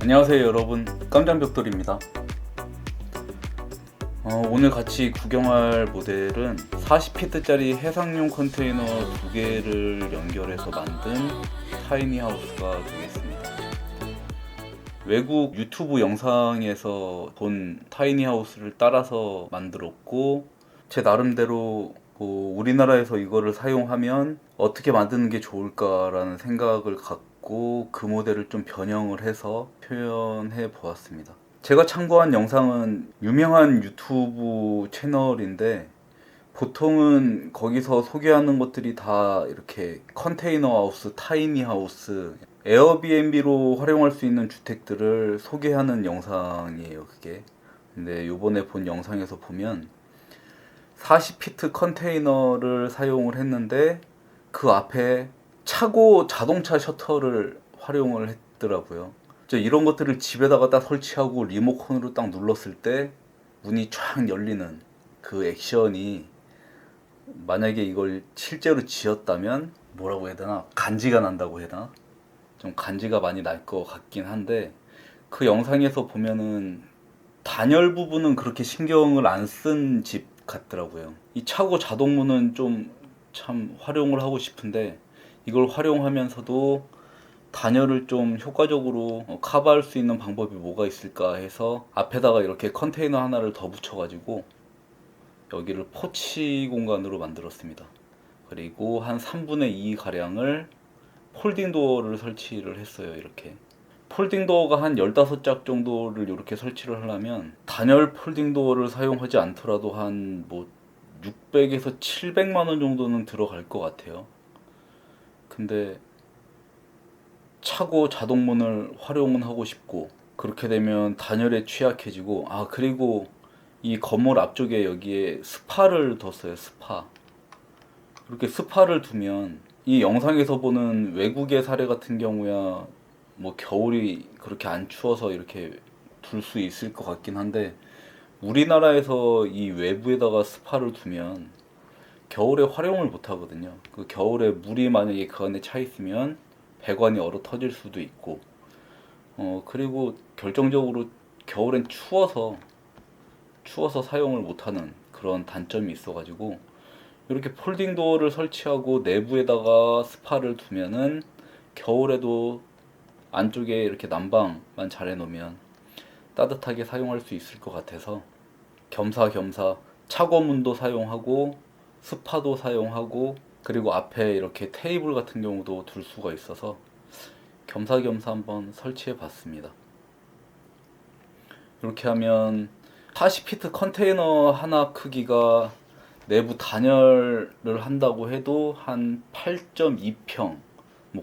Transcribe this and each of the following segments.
안녕하세요 여러분, 깜장벽돌입니다. 오늘 같이 구경할 모델은 40피트짜리 해상용 컨테이너 2개를 연결해서 만든 타이니하우스가 되겠습니다. 외국 유튜브 영상에서 본 타이니하우스를 따라서 만들었고, 제 나름대로 우리나라에서 이거를 사용하면 어떻게 만드는 게 좋을까라는 생각을 갖고 그 모델을 좀 변형을 해서 표현해 보았습니다. 제가 참고한 영상은 유명한 유튜브 채널인데, 보통은 거기서 소개하는 것들이 다 이렇게 컨테이너 하우스, 타이니 하우스, 에어비앤비로 활용할 수 있는 주택들을 소개하는 영상이에요, 그게. 근데 요번에 본 영상에서 보면 40피트 컨테이너를 사용을 했는데 그 앞에 차고 자동차 셔터를 활용을 했더라고요. 이런 것들을 집에다가 딱 설치하고 리모컨으로 딱 눌렀을 때 문이 쫙 열리는 그 액션이, 만약에 이걸 실제로 지었다면 뭐라고 해야 되나, 간지가 난다고 해야 되나, 좀 간지가 많이 날 것 같긴 한데, 그 영상에서 보면은 단열 부분은 그렇게 신경을 안 쓴 집 같더라고요. 이 차고 자동문은 좀 참 활용을 하고 싶은데, 이걸 활용하면서도 단열을 좀 효과적으로 커버할 수 있는 방법이 뭐가 있을까 해서 앞에다가 이렇게 컨테이너 하나를 더 붙여가지고 여기를 포치 공간으로 만들었습니다. 그리고 한 3분의 2 가량을 폴딩 도어를 설치를 했어요. 이렇게 폴딩 도어가 한 15짝 정도를 이렇게 설치를 하려면 단열 폴딩 도어를 사용하지 않더라도 한 600에서 700만 원 정도는 들어갈 것 같아요. 근데 차고 자동문을 활용은 하고 싶고, 그렇게 되면 단열에 취약해지고, 그리고 이 건물 앞쪽에 여기에 스파를 뒀어요. 스파. 그렇게 스파를 두면 이 영상에서 보는 외국의 사례 같은 경우야 겨울이 그렇게 안 추워서 이렇게 둘 수 있을 것 같긴 한데, 우리나라에서 이 외부에다가 스파를 두면 겨울에 활용을 못 하거든요. 그 겨울에 물이 만약에 그 안에 차 있으면 배관이 얼어 터질 수도 있고, 그리고 결정적으로 겨울엔 추워서 사용을 못하는 그런 단점이 있어가지고, 이렇게 폴딩 도어를 설치하고 내부에다가 스파를 두면은 겨울에도 안쪽에 이렇게 난방만 잘 해놓으면 따뜻하게 사용할 수 있을 것 같아서 겸사겸사 차고문도 사용하고 스파도 사용하고, 그리고 앞에 이렇게 테이블 같은 경우도 둘 수가 있어서 겸사겸사 한번 설치해 봤습니다. 이렇게 하면 40피트 컨테이너 하나 크기가 내부 단열을 한다고 해도 한 8.2평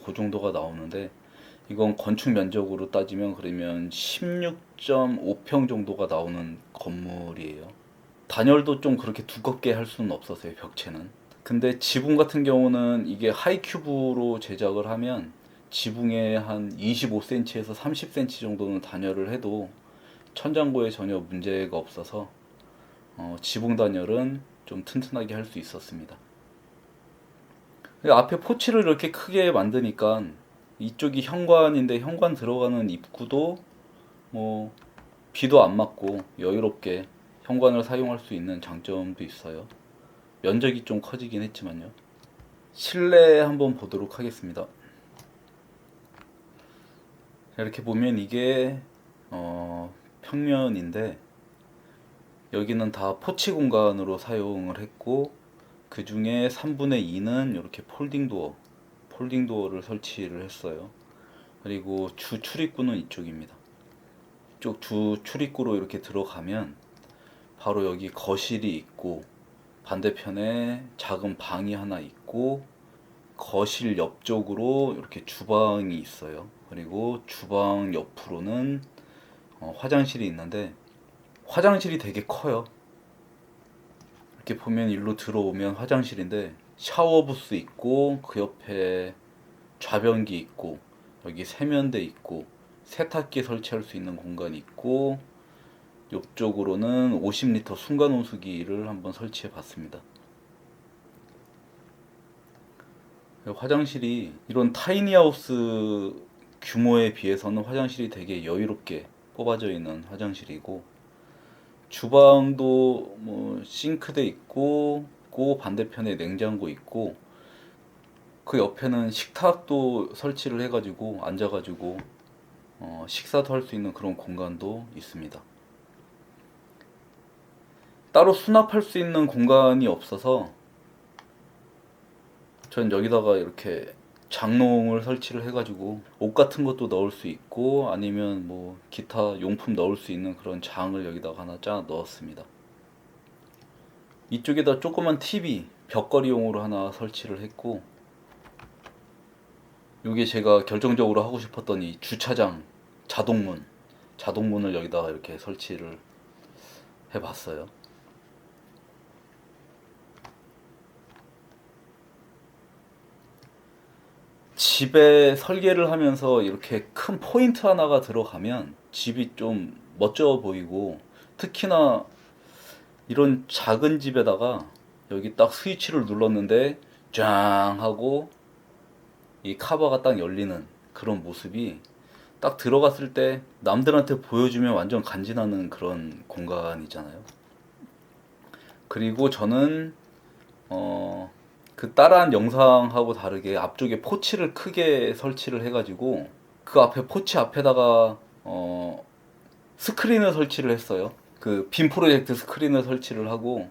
그 정도가 나오는데, 이건 건축 면적으로 따지면 그러면 16.5평 정도가 나오는 건물이에요. 단열도 좀 그렇게 두껍게 할 수는 없었어요, 벽체는. 근데 지붕 같은 경우는 이게 하이큐브로 제작을 하면 지붕에 한 25cm에서 30cm 정도는 단열을 해도 천장고에 전혀 문제가 없어서 지붕 단열은 좀 튼튼하게 할 수 있었습니다. 앞에 포치를 이렇게 크게 만드니까 이쪽이 현관인데 현관 들어가는 입구도 뭐 비도 안 맞고 여유롭게 현관을 사용할 수 있는 장점도 있어요. 면적이 좀 커지긴 했지만요. 실내 한번 보도록 하겠습니다. 이렇게 보면 이게 평면인데, 여기는 다 포치 공간으로 사용을 했고, 그 중에 3분의 2는 이렇게 폴딩 도어를 설치를 했어요. 그리고 주 출입구는 이쪽입니다. 이쪽 주 출입구로 이렇게 들어가면 바로 여기 거실이 있고, 반대편에 작은 방이 하나 있고, 거실 옆쪽으로 이렇게 주방이 있어요. 그리고 주방 옆으로는 화장실이 있는데, 화장실이 되게 커요. 이렇게 보면 일로 들어오면 화장실인데, 샤워 부스 있고, 그 옆에 좌변기 있고, 여기 세면대 있고, 세탁기 설치할 수 있는 공간이 있고, 옆쪽으로는 50리터 순간 온수기를 한번 설치해 봤습니다. 화장실이 이런 타이니하우스 규모에 비해서는 화장실이 되게 여유롭게 뽑아져 있는 화장실이고, 주방도 뭐 싱크대 있고, 그 반대편에 냉장고 있고, 그 옆에는 식탁도 설치를 해가지고 앉아가지고 식사도 할 수 있는 그런 공간도 있습니다. 따로 수납할 수 있는 공간이 없어서 전 여기다가 이렇게 장롱을 설치를 해가지고 옷 같은 것도 넣을 수 있고, 아니면 뭐 기타 용품 넣을 수 있는 그런 장을 여기다가 하나 짜 넣었습니다. 이쪽에다 조그만 TV 벽걸이용으로 하나 설치를 했고, 이게 제가 결정적으로 하고 싶었던 이 주차장 자동문을 여기다가 이렇게 설치를 해봤어요. 집에 설계를 하면서 이렇게 큰 포인트 하나가 들어가면 집이 좀 멋져 보이고, 특히나 이런 작은 집에다가 여기 딱 스위치를 눌렀는데 짱 하고 이 카바가 딱 열리는 그런 모습이 딱 들어갔을 때 남들한테 보여주면 완전 간지나는 그런 공간이잖아요. 그리고 저는 그 따라한 영상하고 다르게 앞쪽에 포치를 크게 설치를 해가지고 그 앞에 포치 앞에다가 스크린을 설치를 했어요. 그 빔 프로젝트 스크린을 설치를 하고,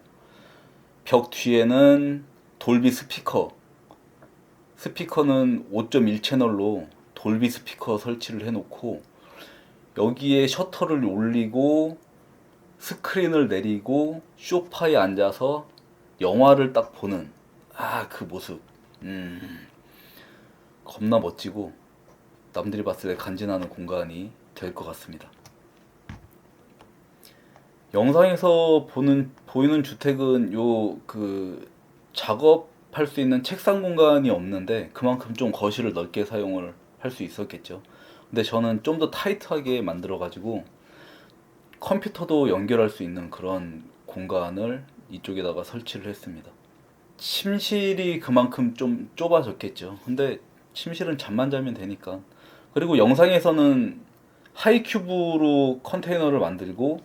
벽 뒤에는 돌비 스피커는 5.1 채널로 돌비 스피커 설치를 해놓고, 여기에 셔터를 올리고 스크린을 내리고 소파에 앉아서 영화를 딱 보는 그 모습, 겁나 멋지고 남들이 봤을 때 간지나는 공간이 될 것 같습니다. 영상에서 보이는 주택은 작업할 수 있는 책상 공간이 없는데 그만큼 좀 거실을 넓게 사용을 할 수 있었겠죠. 근데 저는 좀 더 타이트하게 만들어 가지고 컴퓨터도 연결할 수 있는 그런 공간을 이쪽에다가 설치를 했습니다. 침실이 그만큼 좀 좁아졌겠죠. 근데 침실은 잠만 자면 되니까. 그리고 영상에서는 하이큐브로 컨테이너를 만들고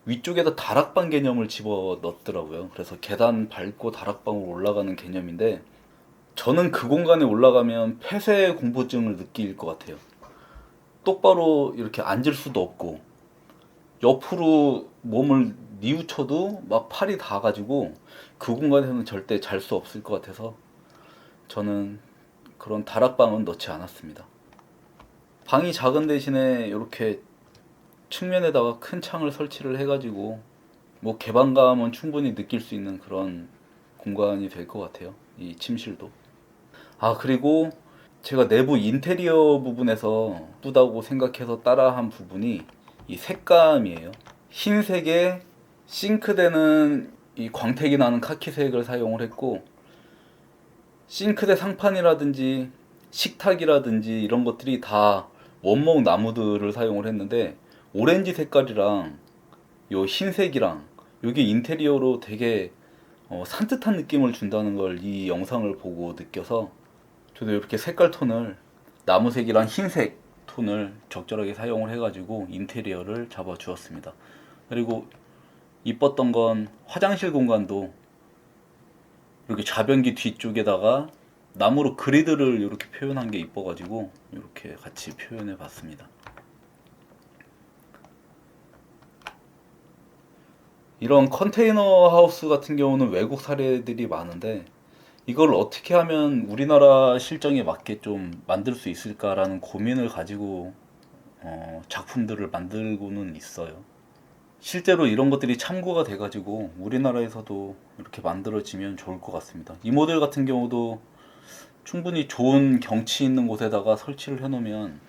위쪽에다 다락방 개념을 집어 넣더라고요. 그래서 계단 밟고 다락방으로 올라가는 개념인데, 저는 그 공간에 올라가면 폐쇄 공포증을 느낄 것 같아요. 똑바로 이렇게 앉을 수도 없고, 옆으로 몸을 뉘우쳐도 막 팔이 닿아가지고 그 공간에서는 절대 잘 수 없을 것 같아서 저는 그런 다락방은 넣지 않았습니다. 방이 작은 대신에 이렇게 측면에다가 큰 창을 설치를 해가지고 뭐 개방감은 충분히 느낄 수 있는 그런 공간이 될 것 같아요. 이 침실도. 그리고 제가 내부 인테리어 부분에서 예쁘다고 생각해서 따라한 부분이 이 색감이에요. 흰색에 싱크대는 이 광택이 나는 카키색을 사용을 했고, 싱크대 상판이라든지 식탁이라든지 이런 것들이 다 원목 나무들을 사용을 했는데, 오렌지 색깔이랑 요 흰색이랑 요게 인테리어로 되게 산뜻한 느낌을 준다는 걸 이 영상을 보고 느껴서, 저도 이렇게 색깔 톤을 나무색이랑 흰색 톤을 적절하게 사용을 해가지고 인테리어를 잡아 주었습니다. 그리고 이뻤던 건 화장실 공간도 이렇게 좌변기 뒤쪽에다가 나무로 그리드를 이렇게 표현한 게 이뻐가지고 이렇게 같이 표현해 봤습니다. 이런 컨테이너 하우스 같은 경우는 외국 사례들이 많은데, 이걸 어떻게 하면 우리나라 실정에 맞게 좀 만들 수 있을까라는 고민을 가지고 작품들을 만들고는 있어요. 실제로 이런 것들이 참고가 돼가지고 우리나라에서도 이렇게 만들어지면 좋을 것 같습니다. 이 모델 같은 경우도 충분히 좋은 경치 있는 곳에다가 설치를 해놓으면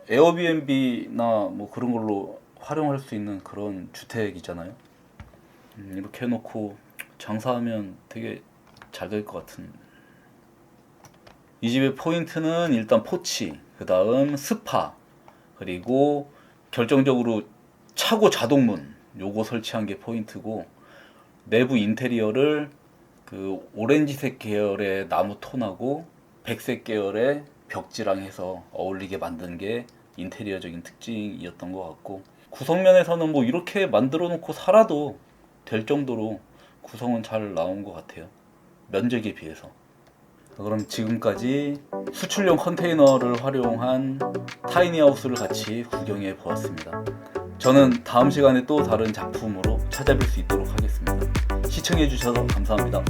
에어비앤비나 뭐 그런 걸로 활용할 수 있는 그런 주택이잖아요. 이렇게 해놓고 장사하면 되게 잘 될 것 같은. 이 집의 포인트는 일단 포치, 그 다음 스파, 그리고 결정적으로 차고 자동문 요거 설치한 게 포인트고, 내부 인테리어를 그 오렌지색 계열의 나무 톤하고 백색 계열의 벽지랑 해서 어울리게 만든 게 인테리어적인 특징이었던 것 같고, 구성면에서는 뭐 이렇게 만들어 놓고 살아도 될 정도로 구성은 잘 나온 것 같아요, 면적에 비해서. 그럼 지금까지 수출용 컨테이너를 활용한 타이니하우스를 같이 구경해 보았습니다. 저는 다음 시간에 또 다른 작품으로 찾아뵐 수 있도록 하겠습니다. 시청해 주셔서 감사합니다.